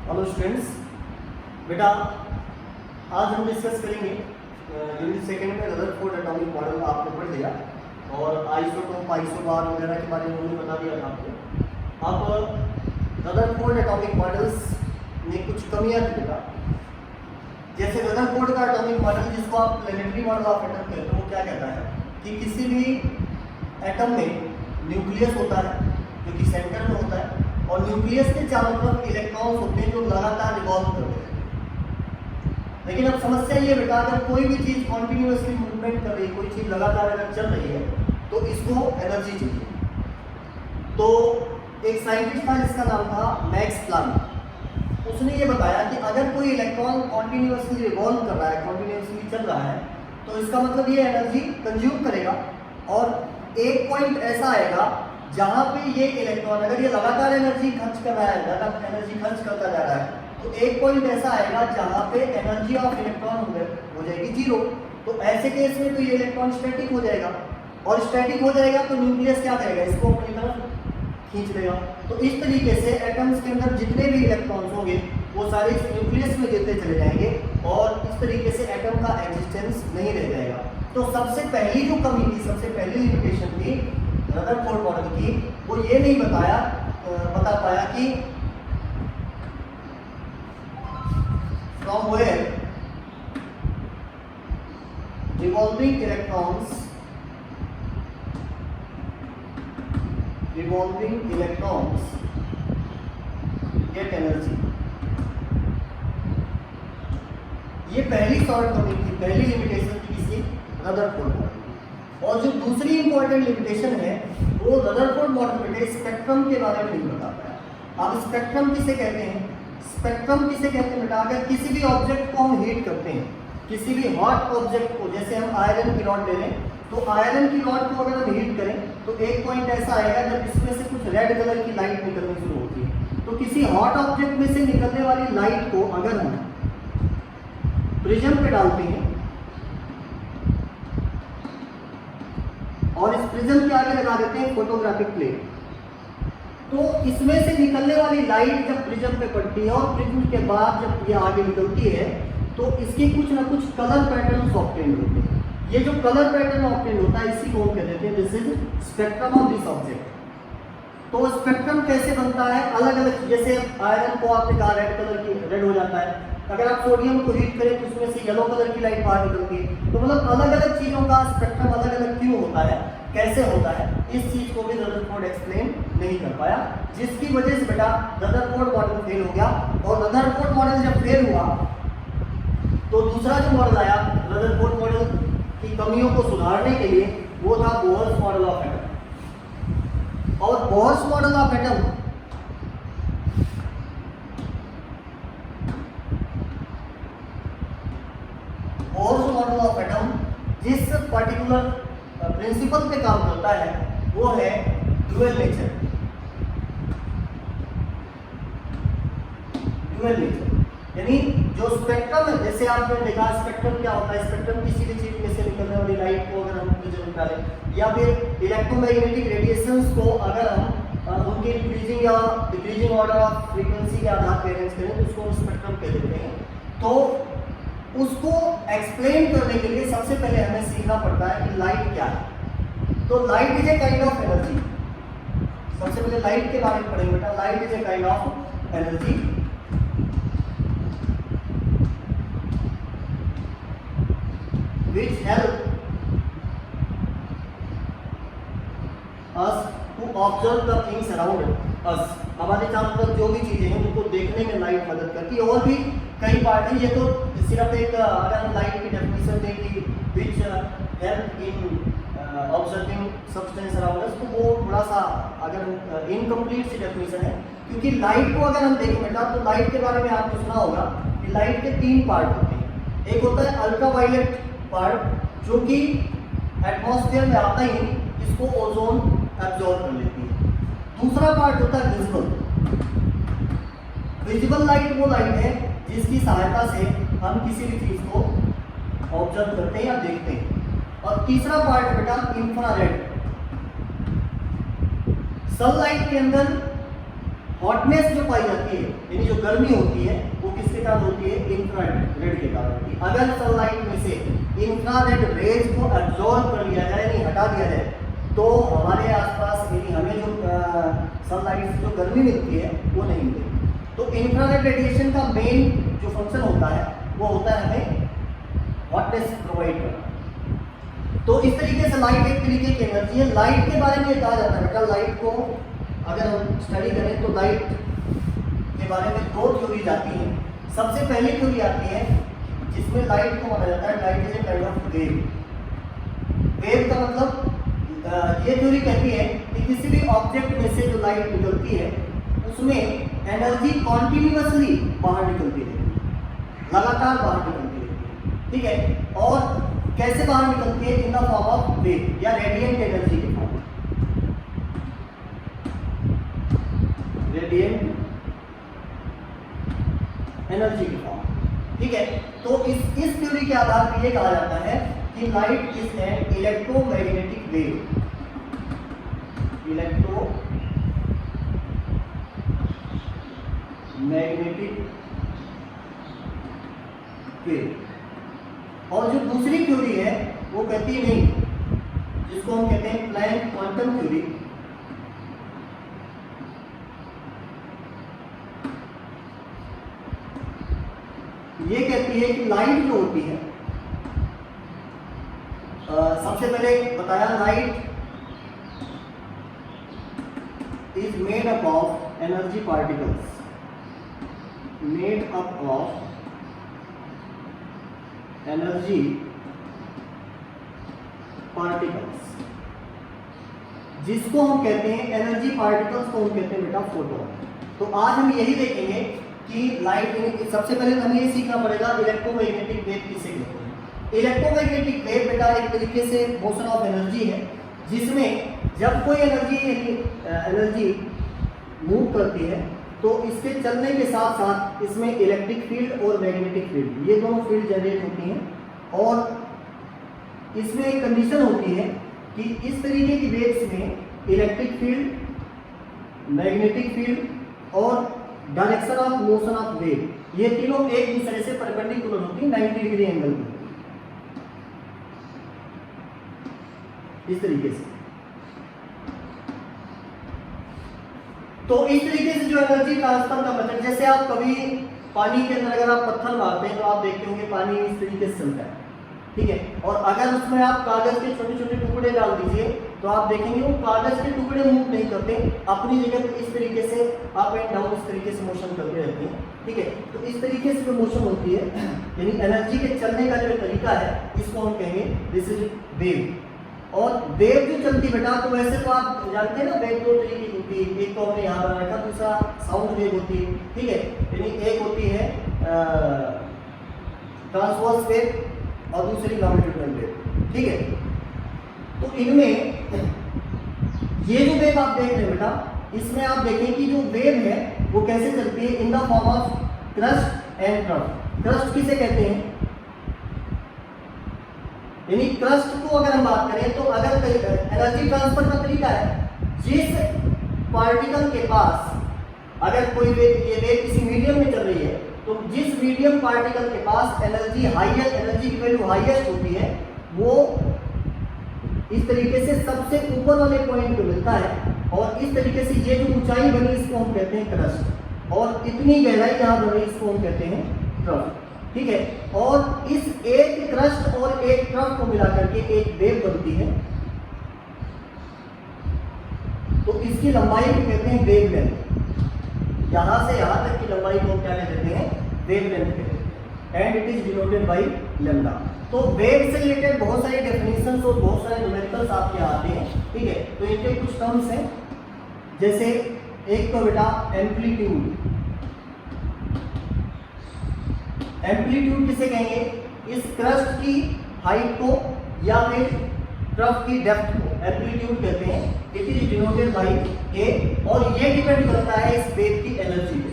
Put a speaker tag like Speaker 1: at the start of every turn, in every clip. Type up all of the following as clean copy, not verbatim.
Speaker 1: Hello students, बेटा आज हम डिस्कस करेंगे यूनिट सेकेंड में रदरफोर्ड एटॉमिक मॉडल आपने पढ़ लिया और आइसोटोप आइसोबार वगैरह के बारे में उन्होंने बता दिया था आपको। अब रदरफोर्ड एटॉमिक मॉडल्स में कुछ कमियां थी बेटा। जैसे रदरफोर्ड का एटॉमिक मॉडल, जिसको आप प्लैनेटरी मॉडल ऑफ एटम कहते हो, वो क्या कहता है कि किसी भी एटम में न्यूक्लियस होता है जो कि सेंटर में होता है और न्यूक्लियस के चारों तरफ इलेक्ट्रॉन्स होते हैं जो लगातार रिवॉल्व करते हैं। लेकिन अब समस्या ये बेटा, अगर कोई भी चीज़ कॉन्टिन्यूसली मूवमेंट कर रही है, कोई चीज़ लगातार अगर चल रही है तो इसको एनर्जी चाहिए। तो एक साइंटिस्ट था जिसका नाम था मैक्स प्लांक। उसने ये बताया कि अगर कोई इलेक्ट्रॉन कॉन्टिन्यूसली रिवॉल्व कर रहा है, कॉन्टिन्यूसली चल रहा है, तो इसका मतलब ये एनर्जी कंज्यूम करेगा और एक पॉइंट ऐसा आएगा जहां पे ये इलेक्ट्रॉन, अगर ये लगातार एनर्जी खर्च कर रहा है, लगातार एनर्जी खर्च करता जा रहा है, तो एक पॉइंट ऐसा आएगा जहां पे एनर्जी ऑफ इलेक्ट्रॉन हो जाएगी जीरो। तो ऐसे केस में तो ये इलेक्ट्रॉन स्टैटिक हो जाएगा और स्टैटिक हो जाएगा तो न्यूक्लियस क्या करेगा, इसको अपनी तरफ खींच लेगा। तो इस तरीके से एटम्स के अंदर जितने भी इलेक्ट्रॉन्स होंगे वो सारे न्यूक्लियस में गिरते चले जाएंगे और इस तरीके से एटम का एग्जिस्टेंस नहीं रह जाएगा। तो सबसे पहली जो कमी थी, सबसे पहली लिमिटेशन थी रदरफोर्ड मॉडल की, वो ये नहीं बता पाया कि from where revolving electrons get energy। ये पहली शॉर्ट कमी थी, पहली लिमिटेशन थी किसी रदरफोर्ड मॉडल की। और जो दूसरी इंपॉर्टेंट लिमिटेशन है वो रदरफोर्ड मॉडल में स्पेक्ट्रम के बारे में नहीं बता पाया। अब स्पेक्ट्रम किसे कहते हैं? स्पेक्ट्रम किसे कहते हैं बेटा? अगर किसी भी ऑब्जेक्ट को हम हीट करते हैं, किसी भी हॉट ऑब्जेक्ट को, जैसे हम आयरन की रॉड ले लें, तो आयरन की रॉड को अगर हम हीट करें तो एक पॉइंट ऐसा आएगा जब इसमें से कुछ रेड कलर की लाइट निकलनी शुरू होती है। तो किसी हॉट ऑब्जेक्ट में से निकलने वाली लाइट को अगर हम प्रिज्म पे डालते हैं और इस प्रिज्म के आगे लगा देते हैं फोटोग्राफिक प्लेट, तो इसमें से निकलने वाली लाइट जब प्रिज्म पे पड़ती है और प्रिज्म के बाद जब ये आगे निकलती है तो इसके कुछ ना कुछ कलर पैटर्न्स ऑब्टेन होते हैं। ये जो कलर पैटर्न ऑब्टेन होता है इसी को हम कह देते हैं this is spectrum of this object. तो स्पेक्ट्रम कैसे बनता है? अलग अलग, जैसे आयरन को आपने कहा रेड कलर की रेड हो जाता है, अगर आप सोडियम को हीट करें तो उसमें से येलो कलर की लाइट बाहर निकलती है। तो मतलब अलग अलग चीज़ों का स्पेक्ट्रम अलग अलग क्यों होता है, कैसे होता है, इस चीज़ को भी रदरफोर्ड एक्सप्लेन नहीं कर पाया, जिसकी वजह से बेटा रदरफोर्ड मॉडल फेल हो गया। और रदरफोर्ड मॉडल जब फेल हुआ तो दूसरा जो मॉडल आया रदरफोर्ड मॉडल की कमियों को सुधारने के लिए, वो था बोहर्स मॉडल ऑफ एटम। और बोहर्स मॉडल ऑफ एटम जिस पर्टिकुलर प्रिंसिपल पे काम करता है वो है ड्यूअल नेचर। यानी जो स्पेक्ट्रम है, जैसे आपने देखा स्पेक्ट्रम क्या होता है, स्पेक्ट्रम किसी भी चीज में से निकलने वाली लाइट को अगर हम प्रिज्म में डालें या फिर इलेक्ट्रोमैग्नेटिक रेडिएशंस को अगर हम उनके इंक्रीजिंग या डिक्रीजिंग ऑर्डर ऑफ फ्रीक्वेंसी के आधार पर अरेंज करें तो उसको हम स्पेक्ट्रम कह देते हैं। तो उसको एक्सप्लेन करने के लिए सबसे पहले हमें सीखना पड़ता है कि लाइट क्या है। तो light is a kind of energy. सबसे पहले लाइट के बारे में पढ़ेंगे बेटा। Light is a kind of energy which help us to observe the things around us। हमारे चारों तरफ जो भी चीजें हैं उनको देखने में लाइट मदद करती है। और भी कई पार्ट हैं, ये तो सिर्फ एक, अगर हम लाइट की डेफिनेशन दें कि which help in observing substance around us, तो वो थोड़ा सा अगर इनकम्प्लीट सी डेफिनेशन है, क्योंकि लाइट को अगर हम देखें बेटा तो लाइट के बारे में आपने सुना होगा कि लाइट के तीन पार्ट होते हैं। एक होता है अल्ट्रावायलेट पार्ट, जो कि एटमॉस्फेयर में आता ही इसको ओजोन एब्जॉर्ब कर लेती है। दूसरा पार्ट होता है विजिबल लाइट। वो लाइट है जिसकी सहायता से हम किसी भी चीज को ऑब्जर्व करते हैं या देखते हैं। और तीसरा पार्ट बेटा इंफ्रारेड। सनलाइट के अंदर हॉटनेस जो पाई जाती है यानी जो गर्मी होती है वो किसके कारण होती है? इंफ्रारेड के कारण होती है। अगर सनलाइट में से इंफ्रारेड रेज को एब्जॉर्ब कर लिया जाए यानी हटा दिया जाए तो हमारे आसपास यानी हमें जो सनलाइट से जो गर्मी मिलती है वो नहीं मिलेगी। तो इंफ्रारेड रेडिएशन का मेन जो फंक्शन होता है वो होता है हमें हॉटनेस प्रोवाइड करना। तो इस तरीके से लाइट एक तरीके की एनर्जी है। लाइट के बारे में कहा जाता है बेटा, लाइट को अगर हम स्टडी करें तो लाइट के बारे में दो थ्योरीज आती हैं। सबसे पहली थ्योरी आती है जिसमें लाइट को माना जाता है light is a kind of wave. Wave का मतलब ये थ्योरी कहती है कि किसी भी ऑब्जेक्ट में से जो लाइट निकलती है उसमें एनर्जी कॉन्टिन्यूअसली बाहर निकलती है, लगातार बाहर निकलती है, ठीक है। और कैसे बाहर निकलती है? In the form of wave या रेडिएंट एनर्जी के फॉर्म, रेडिएंट एनर्जी की फॉर्म, ठीक है। तो इस थ्योरी के आधार पर यह कहा जाता है कि light is an electromagnetic wave, electromagnetic wave. और जो दूसरी थ्योरी है वो कहती है नहीं, जिसको हम कहते हैं प्लैंक क्वांटम थ्योरी, ये कहती है कि लाइट जो होती है, सबसे पहले बताया light is made up of energy particles, made up of energy particles, जिसको हम कहते हैं एनर्जी पार्टिकल्स को हम कहते हैं बेटा फोटोन। तो आज हम यही देखेंगे कि लाइट, सबसे पहले हमें ये सीखना पड़ेगा इलेक्ट्रोमैग्नेटिक वेव किसे कहते हैं। इलेक्ट्रोमैग्नेटिक वेव बेटा एक तरीके से मोशन ऑफ एनर्जी है, जिसमें जब कोई एनर्जी मूव करती है तो इसके चलने के साथ साथ इसमें इलेक्ट्रिक फील्ड और मैग्नेटिक फील्ड, ये दोनों फील्ड जनरेट होती हैं। और इसमें एक कंडीशन होती है कि इस तरीके की वेव्स में इलेक्ट्रिक फील्ड, मैग्नेटिक फील्ड और direction of motion of wave, ये तीनों एक दूसरे से परपेंडिकुलर होती है, 90 डिग्री एंगल में, इस तरीके से। तो इस तरीके से जो एनर्जी ट्रांसफर का मेथड, जैसे आप कभी पानी के अंदर अगर आप पत्थर मारते हैं तो आप देखते होंगे पानी इस तरीके से चलता है, ठीक है। और अगर उसमें आप कागज के छोटे छोटे टुकड़े डाल दीजिए तो आप देखेंगे वो कागज के टुकड़े मूव नहीं करते, अपनी जगह पर इस तरीके से अप एंड डाउन इस तरीके से मोशन करते रहते हैं, ठीक है। तो इस तरीके से जो मोशन होती है यानी एनर्जी के चलने का जो तरीका है, इसको हम कहेंगे दिस इज वेव। और वेव जो चलती बेटा, तो वैसे तो आप जानते हैं ना वेव दो तरीके की होती है, एक तो हमने यहाँ बना रखा, दूसरा साउंड वेव होती है, ठीक है। यानी एक होती है ट्रांसवर्स वेव और दूसरी लॉन्गिट्यूडिनल वेव, ठीक है। तो इनमें ये जो वेव आप देख रहे हैं बेटा, इसमें आप देखें कि जो वेव है वो कैसे चलती है, in the form of crust and trough. Crust किसे कहते हैं? यानी क्रस्ट को अगर हम बात करें तो अगर एनर्जी ट्रांसफर का तरीका है, जिस पार्टिकल के पास अगर कोई ये वेव किसी मीडियम में चल रही है तो जिस मीडियम पार्टिकल के पास एनर्जी हाईएस्ट, एनर्जी की वैल्यू हाईएस्ट होती है, वो इस तरीके से सबसे ऊपर वाले पॉइंट पे मिलता है। और इस तरीके से ये जो ऊंचाई बनी इसको हम कहते हैं क्रस्ट, और इतनी गहराई यहाँ बनी इसको हम कहते हैं ट्रफ, ठीक है। और इस एक क्रस्ट और एक ट्रफ को मिलाकर के एक वेव बनती है, तो इसकी लंबाई को कहते हैं वेव लेंथ। यहां से यहां तक की लंबाई को क्या कहते हैं? वेव लेंथ कहते हैं, and it is denoted by lambda. तो वेव से रिलेटेड बहुत सारी डेफिनेशंस और बहुत सारे न्यूमेरिकल्स आपके यहाँ आते हैं, ठीक है। तो इनके कुछ टर्म्स हैं, जैसे एक तो बेटा एम्पलीट्यूड। एम्पलीट्यूड किसे कहेंगे? इस क्रस्ट की हाइट को या फिर ट्रफ की डेप्थ को एम्पलीट्यूड कहते हैं। इट इज डिनोटेड बाय ए, और ये डिपेंड करता है इस वेव की एनर्जी पे,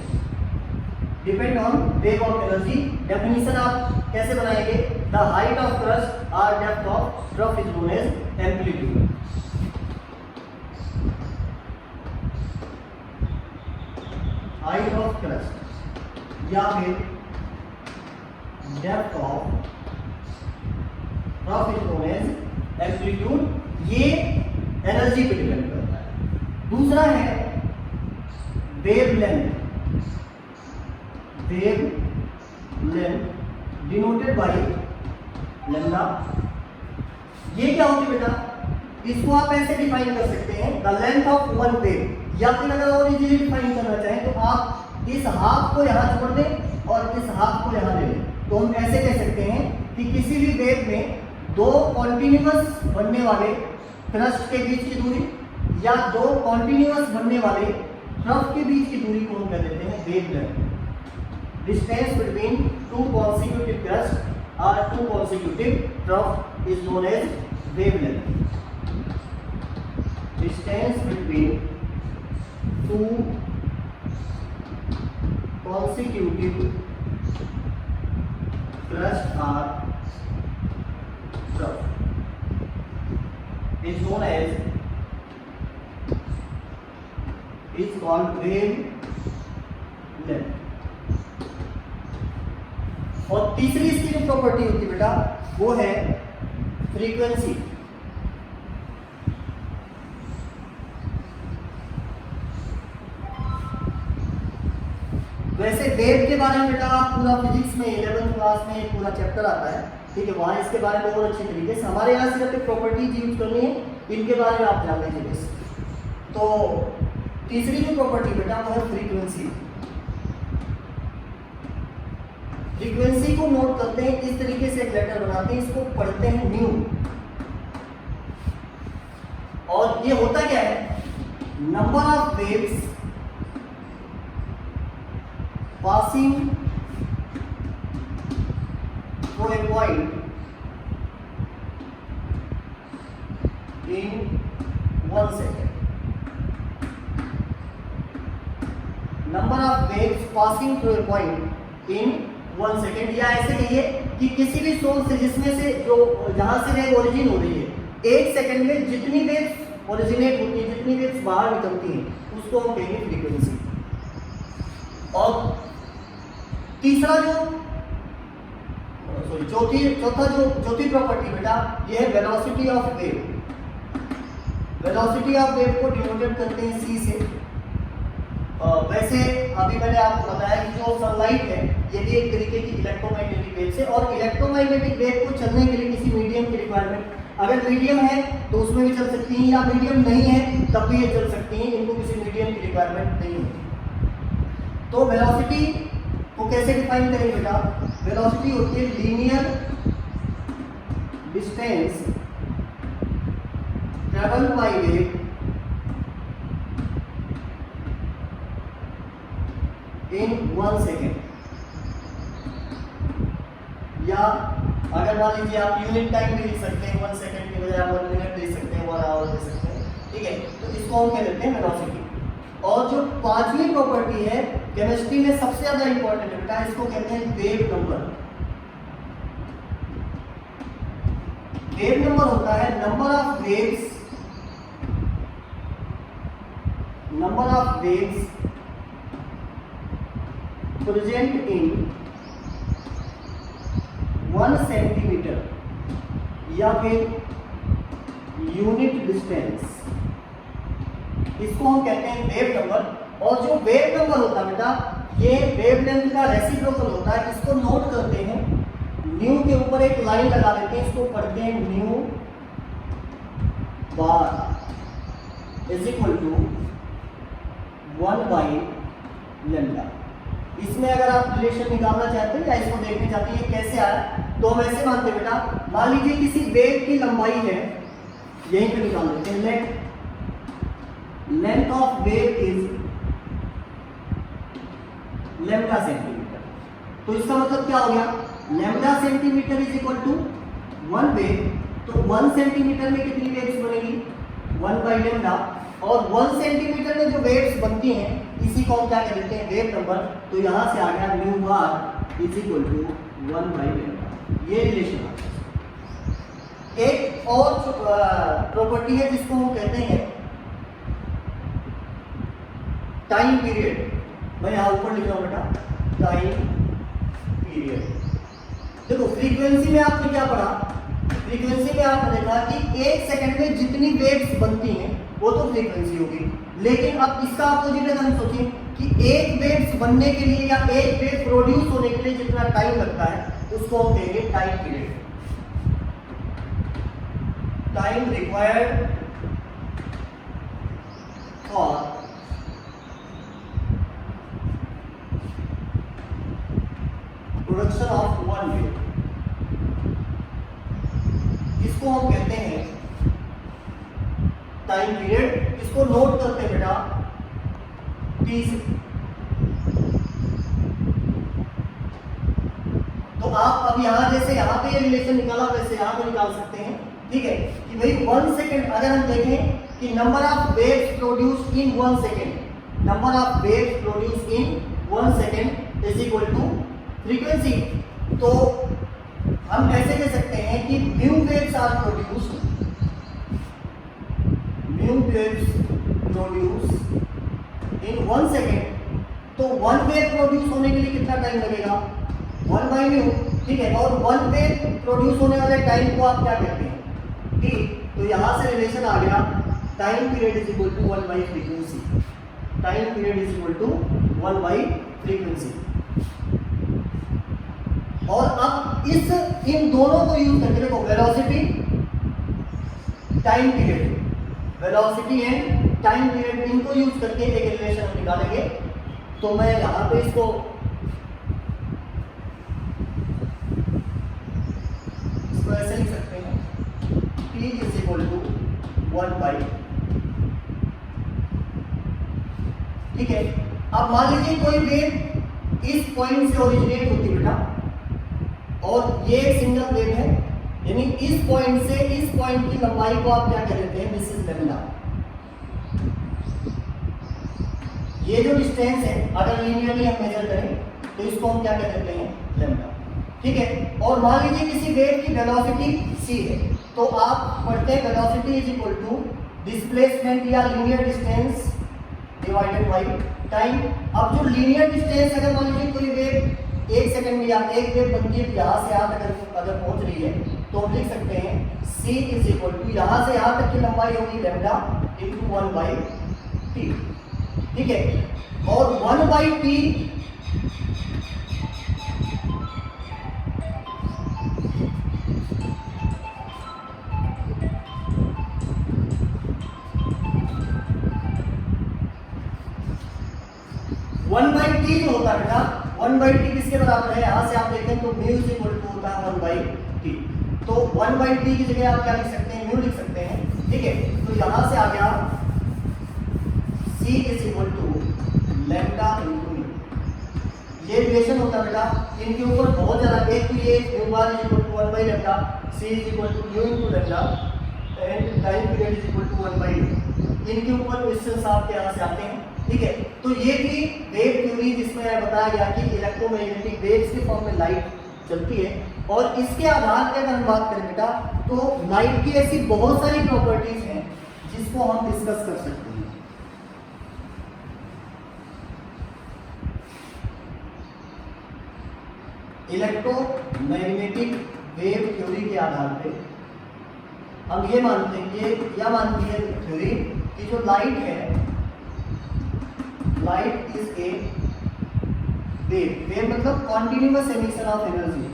Speaker 1: depend on wave of energy. Definition आप कैसे बनाएंगे? द हाइट ऑफ क्रस्ट और depth of trough is known as amplitude. Height of crest या फिर depth of trough is known as amplitude. ये एनर्जी पे डिपेंड करता है। दूसरा है वेवलेंथ, डिनोटेड बाय लैम्डा। ये क्या होगी बेटा, इसको आप ऐसे डिफाइन कर सकते हैं, the length of one wave, या फिर अगर और इजीली डिफाइन करना चाहें तो आप इस हाफ को यहाँ छोड़ दें और इस हाफ को यहाँ ले लें। तो हम ऐसे कह सकते हैं कि किसी भी वेव में दो कॉन्टिन्यूअस बनने वाले क्रस्ट के बीच की दूरी या दो कॉन्टिन्यूअस बनने वाले ट्रफ के बीच की दूरी को हम कह देते हैं wavelength. Distance between two consecutive crest और two consecutive trough is known as wavelength. Distance between two consecutive crust or trough is known as is called wavelength। और तीसरी इसकी जो प्रॉपर्टी होती है बेटा वो है फ्रीक्वेंसी। वैसे वेव के बारे में बेटा आप पूरा फिजिक्स में 11th क्लास में एक पूरा चैप्टर आता है, ठीक है, वहाँ इसके बारे में और अच्छी तरीके से। हमारे यहाँ सिर्फ एक प्रॉपर्टीज यूज करनी है, इनके बारे में आप जान लीजिए बस। तो तीसरी जो प्रॉपर्टी बेटा वो है फ्रीक्वेंसी। फ्रीक्वेंसी को नोट करते हैं, इस तरीके से एक लेटर बनाते हैं, इसको पढ़ते हैं न्यू। और ये होता क्या है, number of waves passing through a point in 1 second। Number of waves passing through a point in 1 second, या ऐसे कहिए कि किसी भी सोर्स से जिसमें से जो जहां से वेव ओरिजिन हो रही है, 1 सेकंड में जितनी वेव्स ओरिजिनेट होती है, जितनी वेव्स बाहर निकलती हैं, उसको हम कहेंगे फ्रीक्वेंसी। और तीसरा जो चौथी प्रॉपर्टी बेटा ये है velocity of wave. Velocity of wave को डिनोटेड करते हैं सी से। वैसे अभी मैंने आपको बताया कि जो सनलाइट है ये भी एक तरीके की इलेक्ट्रोमैग्नेटिक वेव से, और इलेक्ट्रोमैग्नेटिक वेव को चलने के लिए किसी मीडियम की रिक्वायरमेंट, अगर मीडियम है तो उसमें भी चल सकती हैं, या मीडियम नहीं है तब भी ये चल सकती हैं, इनको किसी मीडियम की रिक्वायरमेंट नहीं है। तो वेलोसिटी को कैसे डिफाइन करेंगे बेटा, वेलोसिटी होती है linear distance travel by wave in 1 second. या अगर मान लीजिए आप यूनिट टाइम भी लिख सकते हैं, 1 सेकेंड की बजाय 1 मिनट दे सकते हैं, 1 आवर दे सकते हैं, ठीक है। तो इसको हम कह देते हैं वेलोसिटी। और जो पांचवी प्रॉपर्टी है केमिस्ट्री में सबसे ज्यादा इंपॉर्टेंट है बेटा, इसको कहते हैं वेव नंबर। वेव नंबर होता है number of waves present in 1 centimetre या फिर यूनिट डिस्टेंस, इसको हम कहते हैं वेव नंबर। और जो वेव नंबर होता है बेटा ये वेवलेंथ का रेसिप्रोकल होता है। इसको नोट करते हैं, न्यू के ऊपर एक लाइन लगा देते हैं, इसको पढ़ते हैं nu bar is equal to 1/λ। इसमें अगर आप रिलेशन निकालना चाहते हैं या इसको देखना चाहते हैं ये कैसे आया, तो हम ऐसे मानते हैं बेटा, मान लीजिए किसी वेव की लंबाई है, यहीं पे निकाल देते हैं, length of wave is lambda centimetre. तो इसका मतलब क्या हो गया, lambda centimetre is equal to 1 wave. तो 1 सेंटीमीटर में कितनी वेव्स बनेगी, 1/λ। और 1 सेंटीमीटर में जो वेव्स बनती हैं इसी को हम क्या कह देते हैं, वेव नंबर। तो यहां से आ गया nu bar is equal to 1/λ। ये रिलेशन आता है। एक और प्रॉपर्टी है जिसको हम कहते हैं टाइम पीरियड। मैं यहाँ ऊपर लिख रहा हूँ बेटा टाइम पीरियड। देखो फ्रीक्वेंसी में आपने क्या पढ़ा, फ्रीक्वेंसी में आपने देखा कि 1 सेकंड में जितनी वेव्स बनती हैं वो तो फ्रीक्वेंसी होगी, लेकिन अब इसका अपोजिट अगर हम सोचें कि एक वेव्स बनने के लिए या एक वेव प्रोड्यूस होने के लिए जितना टाइम लगता है उसको हम कहेंगे time period. Time required for production of one wave, इसको हम कहते हैं टाइम पीरियड। इसको नोट करते हैं बेटा टी से। तो आप अब यहां जैसे यहां पे ये रिलेशन निकाला वैसे यहां पे निकाल सकते हैं, ठीक है, कि भाई 1 सेकेंड अगर हम देखें कि number of waves produce in 1 second, number of waves produce in 1 second is equal to frequency. तो हम ऐसे कह सकते हैं कि mu waves are produced, mu waves produce in 1 second. तो 1 वेव प्रोड्यूस होने के लिए कितना टाइम लगेगा, 1 बाई म्यू, ठीक है। और 1 वेव प्रोड्यूस होने वाले टाइम को आप क्या कहते हैं, ठीक। तो यहां से रिलेशन आ गया time period is equal to 1 by frequency, time period is equal to 1 by frequency. और अब इन दोनों को यूज करके देखो velocity time period, velocity and time period, इनको यूज करके एक रिलेशन हम निकालेंगे। तो मैं यहां पे इसको ऐसे लिख सकते हैं T is equal to 1 by, ठीक है। अब मान लीजिए कोई वेव इस पॉइंट से ओरिजिनेट होती है बेटा, और ये एक सिंगल वेव है, यानी इस पॉइंट से इस पॉइंट की लंबाई को आप क्या कह देते हैं, दिस इज लैम्डा। ये जो डिस्टेंस है अगर लीनियरली हम मेजर करें तो इसको हम क्या कह देते हैं, लैम्डा, ठीक है। और मान लीजिए किसी वेव की वेलोसिटी c है, तो आप पढ़ते हैं velocity is equal to displacement या linear distance divided by time. अब जो लीनियर डिस्टेंस अगर मान लीजिए कोई वेव 1 सेकंड में या एक वेव बनती है यहाँ से यहाँ तक अगर पहुंच रही है तो हम लिख सकते हैं c इज इक्वल टू यहाँ से यहाँ तक की लंबाई होगी लैम्डा इंटू 1 बाई टी, ठीक है। और 1 बाई टी जो होता है बेटा 1 बाई टी किसके बराबर है, यहां से आप देखें तो म्यू इज इक्वल टू होता है 1 बाई टी। तो 1 बाई टी की जगह आप क्या लिख सकते हैं, म्यू लिख सकते हैं, ठीक है। तो यहां से आ गया c is equal to lambda into mu. ये रिलेशन होता है बेटा, इनके ऊपर बहुत ज्यादा, एक तो ये mu bar is equal to 1 by lambda, c is equal to mu into lambda and time period is equal to 1 by T. इनके ऊपर क्वेश्चंस आपके यहां से आते हैं, ठीक है। तो ये थी वेव थ्योरी जिसमें बताया गया कि इलेक्ट्रोमैग्नेटिक वेव्स के फॉर्म में लाइट चलती है। और इसके आधार पर अगर हम बात करें बेटा तो लाइट की ऐसी बहुत सारी प्रॉपर्टीज हैं जिसको हम डिस्कस कर सकते हैं। इलेक्ट्रोमैग्नेटिक वेव थ्योरी के आधार पे हम ये मानते हैं कि यह मानती है थ्योरी कि जो लाइट है, light is a wave, wave मतलब continuous emission of energy,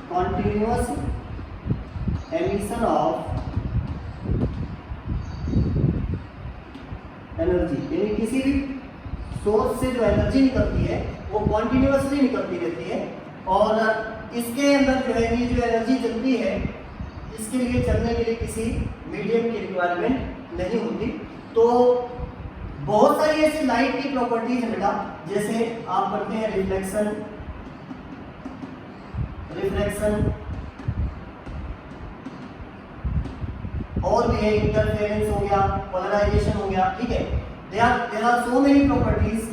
Speaker 1: continuous emission of energy, यानी किसी भी सोर्स से जो एनर्जी निकलती है वो कॉन्टिन्यूअसली निकलती रहती है। और इसके अंदर जो है ये जो एनर्जी चलती है इसके लिए चलने के लिए किसी मीडियम की रिक्वायरमेंट नहीं होती। तो बहुत सारी ऐसी लाइट की प्रॉपर्टीज है बेटा, जैसे आप पढ़ते हैं रिफ्लेक्शन, रिफ्लेक्शन और भी है, इंटरफेरेंस हो गया, पोलराइजेशन हो गया, ठीक है। There are so many properties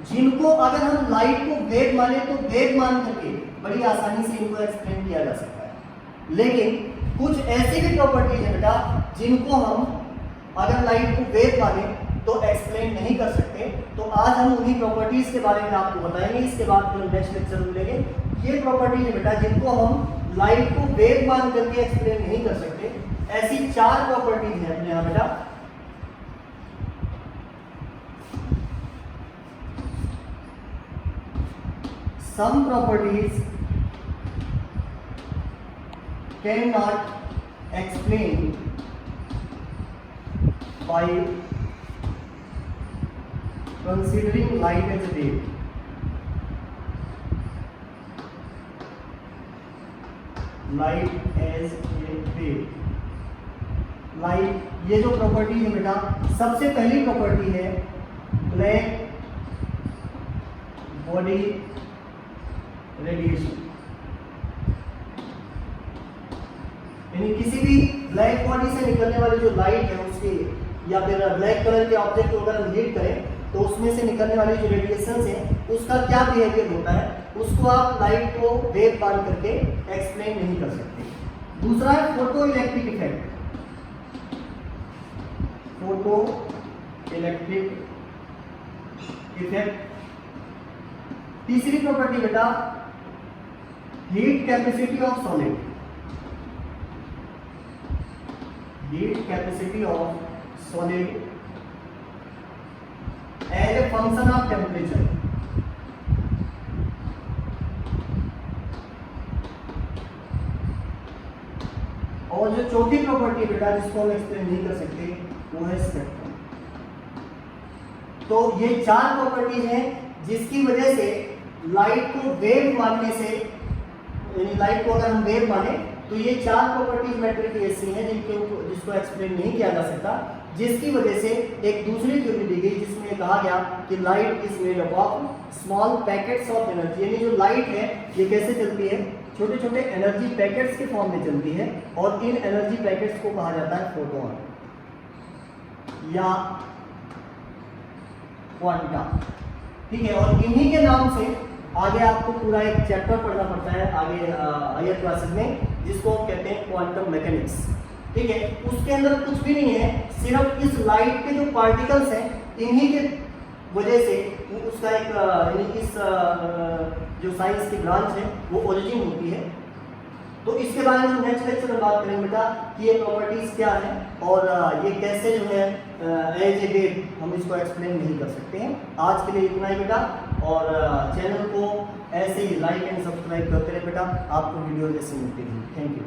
Speaker 1: जिनको अगर हम लाइट को वेव माने तो वेव मान करके बड़ी आसानी से इनको एक्सप्लेन किया जा सकता है। लेकिन कुछ ऐसी भी प्रॉपर्टीज है बेटा जिनको हम अगर लाइट को वेव माने तो एक्सप्लेन नहीं कर सकते। तो आज हम उन्हीं प्रॉपर्टीज के बारे में आपको बताएंगे, इसके बाद फिर नेक्स्ट लेक्चर में मिलेंगे। ये प्रॉपर्टीज है बेटा जिनको हम लाइट को वेव मान करके एक्सप्लेन नहीं कर सकते। ऐसी 4 प्रॉपर्टीज हैं अपने यहाँ बेटा। Some properties can not explain by considering light as a wave. Light as a wave. Light ये जो प्रॉपर्टी है बेटा, सबसे पहली प्रॉपर्टी है ब्लैक बॉडी रेडिएशन। यानी किसी भी ब्लैक बॉडी से निकलने वाली जो लाइट है उसके, या फिर ब्लैक कलर के ऑब्जेक्ट को अगर हम हीट करें तो उसमें से निकलने वाली जो रेडिएशन है उसका क्या बिहेवियर होता है, उसको आप लाइट को वेव मान करके एक्सप्लेन नहीं कर सकते। दूसरा है photo electric effect. Photo electric effect. तीसरी प्रॉपर्टी बेटा heat capacity of solid. Heat capacity of solid as a function of temperature। और जो चौथी प्रॉपर्टी बेटा जिसको हम एक्सप्लेन नहीं कर सकते वो है स्पेक्ट्रम। तो ये 4 प्रॉपर्टीज हैं जिसकी वजह से लाइट को वेव मानने से, यानी लाइट को अगर हम वेव माने तो ये 4 प्रॉपर्टीज मैटर की ऐसी हैं जिसको एक्सप्लेन नहीं किया जा सकता, जिसकी वजह से एक दूसरी थ्योरी दी गई जिसमें कहा गया कि light is made up of small packets of energy. यानी जो लाइट है ये कैसे चलती है, छोटे छोटे एनर्जी पैकेट्स के फॉर्म में चलती है, और इन एनर्जी पैकेट्स को कहा जाता है फोटोन या क्वांटा। ठीक है, और इन्हीं के नाम से आगे आपको पूरा एक चैप्टर पढ़ना पड़ता है आगे हायर क्लासेस में, जिसको हम कहते हैं क्वांटम मैकेनिक्स। ठीक है, उसके अंदर कुछ भी नहीं है, सिर्फ इस लाइट के जो पार्टिकल्स हैं इन्हीं के वजह से उसका एक यानी इस जो साइंस की ब्रांच है वो ओरिजिन होती है। तो इसके बारे में हम नेक्स्ट लेक्चर में बात करेंगे बेटा कि ये प्रॉपर्टीज क्या है और ये कैसे जो है एज ए वेव हम इसको एक्सप्लेन नहीं कर सकते हैं। आज के लिए इतना ही बेटा, और चैनल को ऐसे ही लाइक एंड सब्सक्राइब करते रहे बेटा, आपको वीडियो जैसे मिलती है। Thank you.